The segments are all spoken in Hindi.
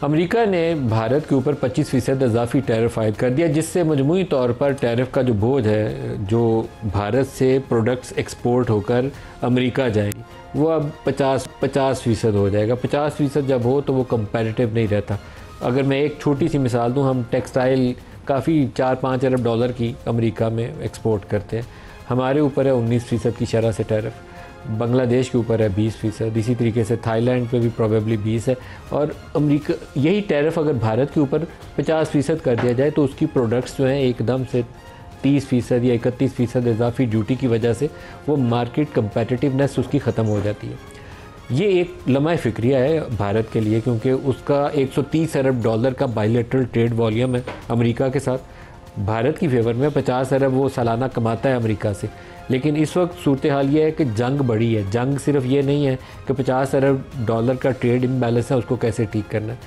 अमेरिका ने भारत के ऊपर 25% इजाफी टैरिफ आयद कर दिया, जिससे मजमूई तौर पर टैरिफ का जो बोझ है, जो भारत से प्रोडक्ट्स एक्सपोर्ट होकर अमेरिका जाएंगी, वो अब 50% हो जाएगा। 50% जब हो तो वो कंपैरेटिव नहीं रहता। अगर मैं एक छोटी सी मिसाल दूं, हम टेक्सटाइल काफ़ी 4-5 अरब डॉलर की अमेरिका में एक्सपोर्ट करते हैं, हमारे ऊपर है 19% की शरह से टैरिफ। बांग्लादेश के ऊपर है 20%, इसी तरीके से थाईलैंड पे भी प्रोबेबली 20 है। और अमेरिका यही टैरिफ अगर भारत के ऊपर 50% कर दिया जाए तो उसकी प्रोडक्ट्स जो हैं एकदम से 30% या 31% इजाफी ड्यूटी की वजह से वो मार्केट कंपेटिटिवनेस उसकी ख़त्म हो जाती है। ये एक लम्हा फ़िक्रिया है भारत के लिए, क्योंकि उसका 130 अरब डॉलर का बायलैटरल ट्रेड वॉल्यूम है अमेरिका के साथ। भारत की फेवर में 50 अरब वो सालाना कमाता है अमेरिका से। लेकिन इस वक्त सूरत हाल ये है कि जंग बड़ी है। जंग सिर्फ ये नहीं है कि 50 अरब डॉलर का ट्रेड इम्बैलेंस है, उसको कैसे ठीक करना है।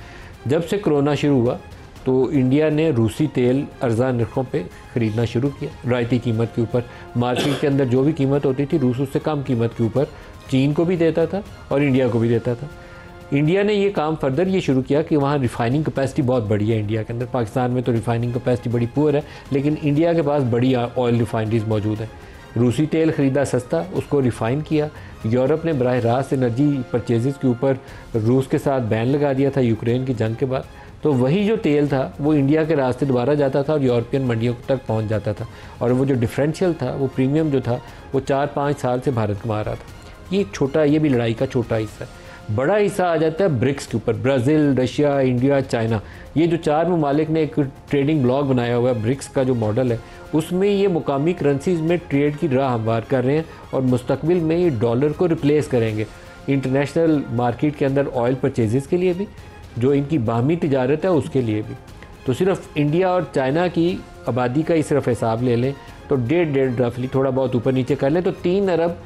जब से कोरोना शुरू हुआ तो इंडिया ने रूसी तेल अर्जा नरखों पे ख़रीदना शुरू किया, रायती कीमत के ऊपर। मार्केट के अंदर जो भी कीमत होती थी, रूस उससे कम कीमत के ऊपर चीन को भी देता था और इंडिया को भी देता था। इंडिया ने ये काम फर्दर ये शुरू किया कि वहाँ रिफ़ाइनिंग कैपेसिटी बहुत बड़ी है इंडिया के अंदर। पाकिस्तान में तो रिफ़ाइनिंग कैपेसिटी बड़ी पुअर है, लेकिन इंडिया के पास बड़ी ऑयल रिफाइनरीज मौजूद है। रूसी तेल ख़रीदा सस्ता, उसको रिफ़ाइन किया। यूरोप ने बराह रास्त एनर्जी परचेज़ के ऊपर रूस के साथ बैन लगा दिया था यूक्रेन की जंग के बाद। तो वही जो तेल था वो इंडिया के रास्ते दोबारा जाता था और यूरोपियन मंडियों तक पहुंच जाता था। और वो जो डिफरेंशियल था, वो प्रीमियम जो था, वो 4-5 साल से भारत कमा रहा था। ये भी लड़ाई का छोटा हिस्सा है। बड़ा हिस्सा आ जाता है ब्रिक्स के ऊपर, ब्राज़ील, रशिया, इंडिया, चाइना। ये जो 4 ममालिक ने एक ट्रेडिंग ब्लॉक बनाया हुआ है, ब्रिक्स का जो मॉडल है, उसमें ये मुकामी करेंसीज में ट्रेड की राह हमवार कर रहे हैं और मुस्तकबिल में ये डॉलर को रिप्लेस करेंगे इंटरनेशनल मार्केट के अंदर ऑयल परचेजेस के लिए भी, जो इनकी बाहमी तिजारत है उसके लिए भी। तो सिर्फ इंडिया और चाइना की आबादी का ही सिर्फ हिसाब ले लें तो 1.5 रफली थोड़ा बहुत ऊपर नीचे कर लें तो 3 अरब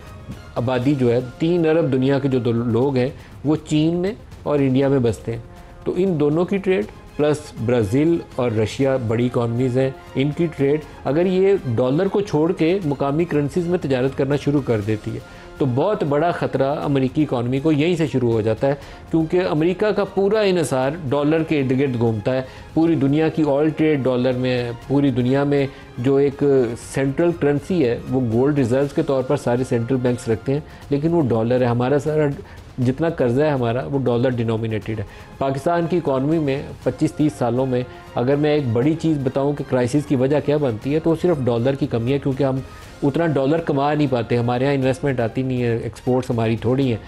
आबादी जो है, 3 अरब दुनिया के जो दो लोग हैं वो चीन में और इंडिया में बसते हैं। तो इन दोनों की ट्रेड प्लस ब्राज़ील और रशिया बड़ी इकॉनमीज़ हैं, इनकी ट्रेड अगर ये डॉलर को छोड़ के मुकामी करेंसीज़ में तजारत करना शुरू कर देती है तो बहुत बड़ा ख़तरा अमेरिकी इकॉनमी को यहीं से शुरू हो जाता है, क्योंकि अमेरिका का पूरा इन्हिसार डॉलर के इर्द गिर्द घूमता है। पूरी दुनिया की ऑयल ट्रेड डॉलर में है। पूरी दुनिया में जो एक सेंट्रल करेंसी है वो गोल्ड रिजर्व्स के तौर पर सारे सेंट्रल बैंक्स रखते हैं, लेकिन वो डॉलर है। हमारा सारा जितना कर्जा है हमारा वो डॉलर डिनोमिनेटेड है। पाकिस्तान की इकॉनमी में 25-30 सालों में अगर मैं एक बड़ी चीज़ बताऊं कि क्राइसिस की वजह क्या बनती है तो सिर्फ डॉलर की कमी है, क्योंकि हम उतना डॉलर कमा नहीं पाते। हमारे यहाँ इन्वेस्टमेंट आती नहीं है, एक्सपोर्ट्स हमारी थोड़ी हैं,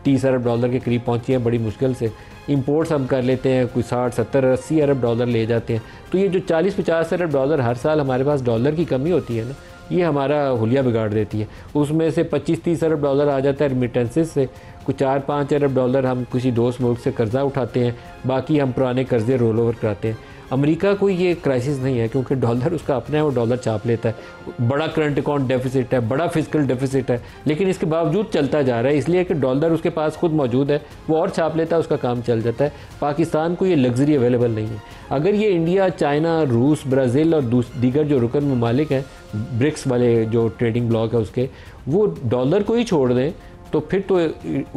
30 अरब डॉलर के करीब पहुँची हैं बड़ी मुश्किल से। इंपोर्ट्स हम कर लेते हैं, कोई 60, 70, 80 अरब डॉलर ले जाते हैं। तो ये जो 40-50 अरब डॉलर हर साल हमारे पास डॉलर की कमी होती है ना, ये हमारा हुलिया बिगाड़ देती है। उसमें से 25-30 अरब डॉलर आ जाता है रिमिटेंसेस से, कुछ 4-5 अरब डॉलर हम किसी दोस्त मुल्क से कर्जा उठाते हैं, बाकी हम पुराने कर्जे रोल ओवर कराते हैं। अमेरिका को ये क्राइसिस नहीं है, क्योंकि डॉलर उसका अपना है, वो डॉलर चाप लेता है। बड़ा करंट अकाउंट डेफिसिट है, बड़ा फिजिकल डेफिसिट है, लेकिन इसके बावजूद चलता जा रहा है, इसलिए कि डॉलर उसके पास खुद मौजूद है, वो और छाप लेता है, उसका काम चल जाता है। पाकिस्तान को ये लग्जरी अवेलेबल नहीं है। अगर ये इंडिया, चाइना, रूस, ब्राज़ील और दीगर जो रुकन ममालिक हैं ब्रिक्स वाले जो ट्रेडिंग ब्लॉक है उसके, वो डॉलर को ही छोड़ दें तो फिर तो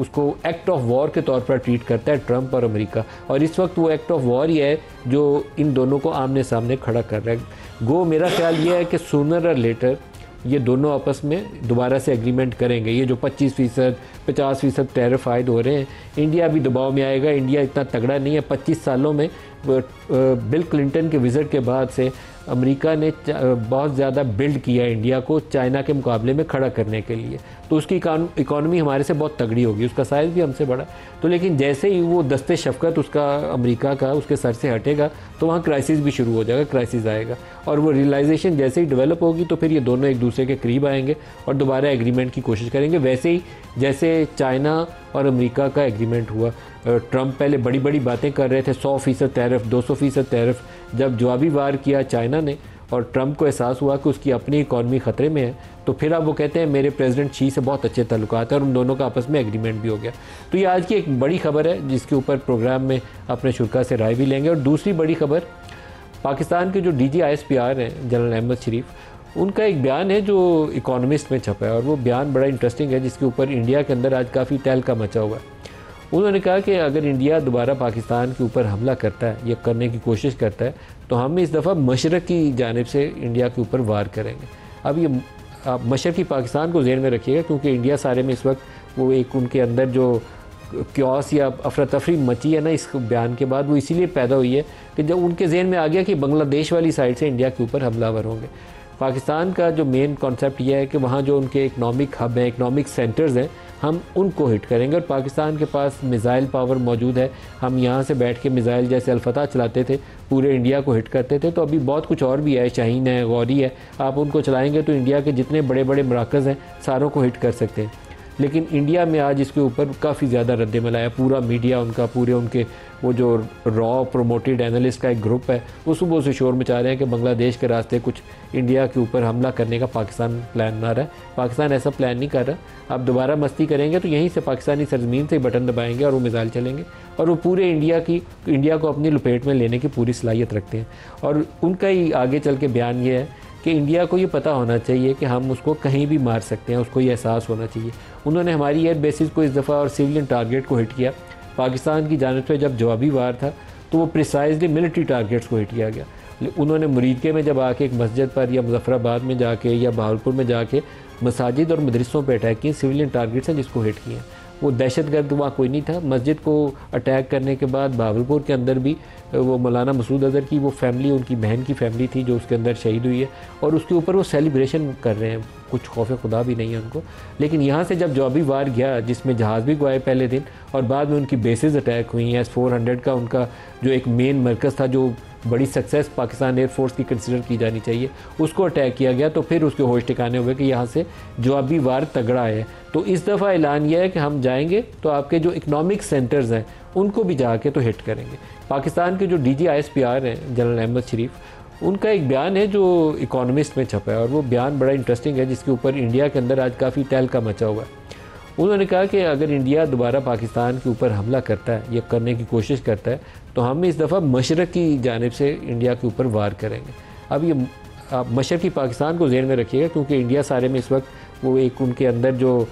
उसको एक्ट ऑफ वॉर के तौर पर ट्रीट करता है ट्रंप और अमेरिका। और इस वक्त वो एक्ट ऑफ वॉर ही है जो इन दोनों को आमने सामने खड़ा कर रहा है। गो मेरा ख्याल ये है कि सूनर और लेटर ये दोनों आपस में दोबारा से एग्रीमेंट करेंगे। ये जो 25%, 50% टैरिफ आयद हो रहे हैं, इंडिया भी दबाव में आएगा। इंडिया इतना तगड़ा नहीं है। 25 सालों में बिल क्लिंटन के विज़िट के बाद से अमेरिका ने बहुत ज़्यादा बिल्ड किया इंडिया को चाइना के मुकाबले में खड़ा करने के लिए। तो उसकी इकॉनमी हमारे से बहुत तगड़ी होगी, उसका साइज़ भी हमसे बड़ा। तो लेकिन जैसे ही वो दस्ते शफ़क़त उसका अमेरिका का उसके सर से हटेगा तो वहाँ क्राइसिस भी शुरू हो जाएगा, क्राइसिस आएगा। और वो रियलाइजेशन जैसे ही डेवलप होगी तो फिर ये दोनों एक दूसरे के करीब आएंगे और दोबारा एग्रीमेंट की कोशिश करेंगे, वैसे ही जैसे चाइना और अमेरिका का एग्रीमेंट हुआ। ट्रंप पहले बड़ी बड़ी बातें कर रहे थे, 100% टैरिफ, 200% टैरिफ। जब जवाबी वार किया चाइना ने और ट्रंप को एहसास हुआ कि उसकी अपनी इकॉनमी ख़तरे में है, तो फिर अब वो कहते हैं मेरे प्रेसिडेंट शी से बहुत अच्छे ताल्लुकात हैं और उन दोनों का आपस में एग्रीमेंट भी हो गया। तो ये आज की एक बड़ी खबर है जिसके ऊपर प्रोग्राम में अपने शुरा से राय भी लेंगे। और दूसरी बड़ी खबर, पाकिस्तान के जो DG ISPR हैं जनरल अहमद शरीफ, उनका एक बयान है जो इकोनॉमिस्ट में छपा है और वो बयान बड़ा इंटरेस्टिंग है, जिसके ऊपर इंडिया के अंदर आज काफ़ी तहलका मचा हुआ है। उन्होंने कहा कि अगर इंडिया दोबारा पाकिस्तान के ऊपर हमला करता है या करने की कोशिश करता है तो हम इस दफ़ा मशरक़ की जानिब से इंडिया के ऊपर वार करेंगे। अब ये आप मशरक़ी पाकिस्तान को ज़हन में रखिएगा, क्योंकि इंडिया सारे में इस वक्त वो एक उनके अंदर जो क्योस या अफरा तफरी मची है ना इस बयान के बाद, वो इसीलिए पैदा हुई है कि जब उनके जहन में आ गया कि बांग्लादेश वाली साइड से इंडिया के ऊपर हमलावर होंगे। पाकिस्तान का जो मेन कॉन्सेप्ट यह है कि वहाँ जो उनके इकनॉमिक हब हैं, इकनॉमिक सेंटर्स हैं, हम उनको हिट करेंगे। और पाकिस्तान के पास मिज़ाइल पावर मौजूद है, हम यहाँ से बैठ के मिज़ाइल जैसे अल-फतह चलाते थे, पूरे इंडिया को हिट करते थे। तो अभी बहुत कुछ और भी है, शाहीन है, गौरी है, आप उनको चलाएँगे तो इंडिया के जितने बड़े बड़े मराकज़ हैं सारों को हिट कर सकते हैं। लेकिन इंडिया में आज इसके ऊपर काफ़ी ज़्यादा रद्द-ए-अमल आया। पूरा मीडिया उनका, पूरे उनके वो जो रॉ प्रोमोटेड एनालिस्ट का एक ग्रुप है, वो सुबह से शोर मचा रहे हैं कि बांग्लादेश के रास्ते कुछ इंडिया के ऊपर हमला करने का पाकिस्तान प्लान बना रहा है। पाकिस्तान ऐसा प्लान नहीं कर रहा। आप दोबारा मस्ती करेंगे तो यहीं से पाकिस्तानी सरजमीन से बटन दबाएंगे और वो मिसाइल चलेंगे, और वो पूरे इंडिया को अपनी लपेट में लेने की पूरी सलाहियत रखते हैं। और उनका ही आगे चल के बयान ये है कि इंडिया को ये पता होना चाहिए कि हम उसको कहीं भी मार सकते हैं, उसको ये एहसास होना चाहिए। उन्होंने हमारी एयर बेसिस को इस दफ़ा और सिविलियन टारगेट को हिट किया। पाकिस्तान की जानिब से जब जवाबी वार था तो वो प्रिसाइजली मिलिट्री टारगेट्स को हिट किया गया। उन्होंने मुरीदके में जब आके एक मस्जिद पर या मुजफ्फराबाद में जाके या बहावलपुर में जाके मसाजिद और मदरसों पर अटैक किए, सिविलियन टारगेट्स हैं जिसको हिट किए। वो दहशतगर्द वहाँ कोई नहीं था। मस्जिद को अटैक करने के बाद बहावलपुर के अंदर भी वो मौलाना मसूद अज़हर की वो फैमिली, उनकी बहन की फैमिली थी जो उसके अंदर शहीद हुई है, और उसके ऊपर वो सेलिब्रेशन कर रहे हैं। कुछ खौफ खुदा भी नहीं है उनको। लेकिन यहाँ से जब जवाबी वार गया, जिसमें जहाज़ भी गए पहले दिन, और बाद में उनकी बेसेस अटैक हुई हैं। S-400 का उनका जो एक मेन मरकज़ था, जो बड़ी सक्सेस पाकिस्तान एयरफोर्स की कंसिडर की जानी चाहिए, उसको अटैक किया गया। तो फिर उसके होश ठिकाने हुए कि यहाँ से जवाबी वार तगड़ा है। तो इस दफ़ा ऐलान यह है कि हम जाएंगे तो आपके जो इकनॉमिक सेंटर्स हैं उनको भी जाके तो हिट करेंगे। पाकिस्तान के जो DG ISPR हैं जनरल अहमद शरीफ, उनका एक बयान है जो इकोनॉमिस्ट में छपा है, और वो बयान बड़ा इंटरेस्टिंग है, जिसके ऊपर इंडिया के अंदर आज काफ़ी तहलका मचा हुआ है। उन्होंने कहा कि अगर इंडिया दोबारा पाकिस्तान के ऊपर हमला करता है या करने की कोशिश करता है तो हम इस दफ़ा मशरक़ की जानिब से इंडिया के ऊपर वार करेंगे। अब ये आप मशरक़ी पाकिस्तान को ज़हन में रखिएगा, क्योंकि इंडिया सारे में इस वक्त वो एक उनके अंदर जो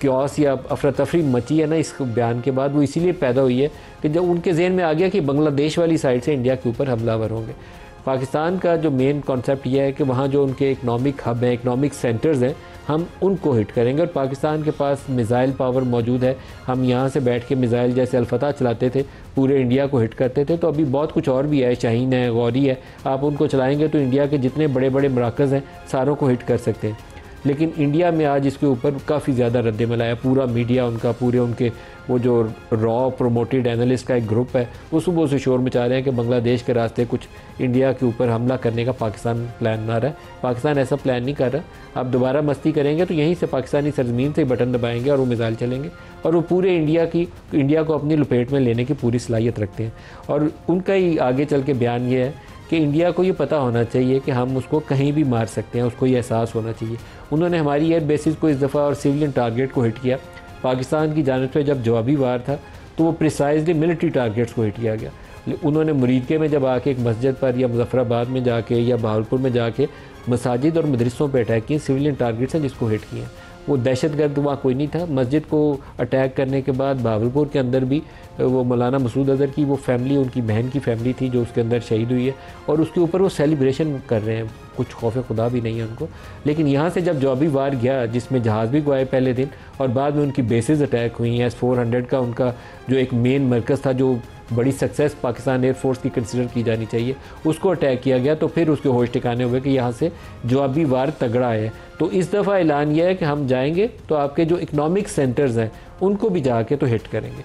क्योस या अफरा तफरी मची है ना इस बयान के बाद, वो इसीलिए पैदा हुई है कि जब उनके जहन में आ गया कि बांग्लादेश वाली साइड से इंडिया के ऊपर हमलावर होंगे। पाकिस्तान का जो मेन कॉन्सेप्ट यह है कि वहाँ जो उनके इकनॉमिक हब हैं, इकनॉमिक सेंटर्स हैं, हम उनको हिट करेंगे। और पाकिस्तान के पास मिज़ाइल पावर मौजूद है, हम यहाँ से बैठ के मिज़ाइल जैसे अल-फतह चलाते थे, पूरे इंडिया को हिट करते थे। तो अभी बहुत कुछ और भी है, शाहीन है, गौरी है, आप उनको चलाएँगे तो इंडिया के जितने बड़े बड़े मराकज़ हैं सारों को हिट कर सकते हैं। लेकिन इंडिया में आज इसके ऊपर काफ़ी ज़्यादा रद्द-ए-अमल आया। पूरा मीडिया उनका, पूरे उनके वो जो रॉ प्रोमोटेड एनालिस्ट का एक ग्रुप है, वो सुबह से शोर मचा रहे हैं कि बांग्लादेश के रास्ते कुछ इंडिया के ऊपर हमला करने का पाकिस्तान प्लान बना रहा है। पाकिस्तान ऐसा प्लान नहीं कर रहा। आप दोबारा मस्ती करेंगे तो यहीं से पाकिस्तानी सरजमीन से बटन दबाएंगे और वो मिसाइल चलेंगे, और वो पूरे इंडिया को अपनी लपेट में लेने की पूरी सलाहियत रखते हैं। और उनका ही आगे चल के बयान ये है कि इंडिया को ये पता होना चाहिए कि हम उसको कहीं भी मार सकते हैं, उसको ये एहसास होना चाहिए। उन्होंने हमारी एयर बेसिस को इस दफ़ा और सिविलियन टारगेट को हिट किया। पाकिस्तान की जानिब से जब जवाबी वार था तो वो प्रिसाइजली मिलिट्री टारगेट्स को हिट किया गया। उन्होंने मुरीदके में जब आके एक मस्जिद पर या मुजफ्फराबाद में जाके या बहावलपुर में जाके मसाजिद और मदरसों पर अटैक किए, सिविलियन टारगेट्स हैं जिसको हिट किए। वो दहशतगर्द वहाँ कोई नहीं था। मस्जिद को अटैक करने के बाद बहावलपुर के अंदर भी वो मौलाना मसूद अज़हर की वो फैमिली, उनकी बहन की फैमिली थी जो उसके अंदर शहीद हुई है, और उसके ऊपर वो सेलिब्रेशन कर रहे हैं। कुछ खौफ खुदा भी नहीं है उनको। लेकिन यहाँ से जब जवाबी वार गया, जिसमें जहाज़ भी गए पहले दिन, और बाद में उनकी बेसेस अटैक हुई हैं। S-400 का उनका जो एक मेन मरकज़ था, जो बड़ी सक्सेस पाकिस्तान एयरफोर्स की कंसिडर की जानी चाहिए, उसको अटैक किया गया। तो फिर उसके होश ठिकाने हुए कि यहाँ से जवाबी वार तगड़ा है। तो इस दफ़ा ऐलान यह है कि हम जाएंगे तो आपके जो इकनॉमिक सेंटर्स हैं उनको भी जाके तो हिट करेंगे।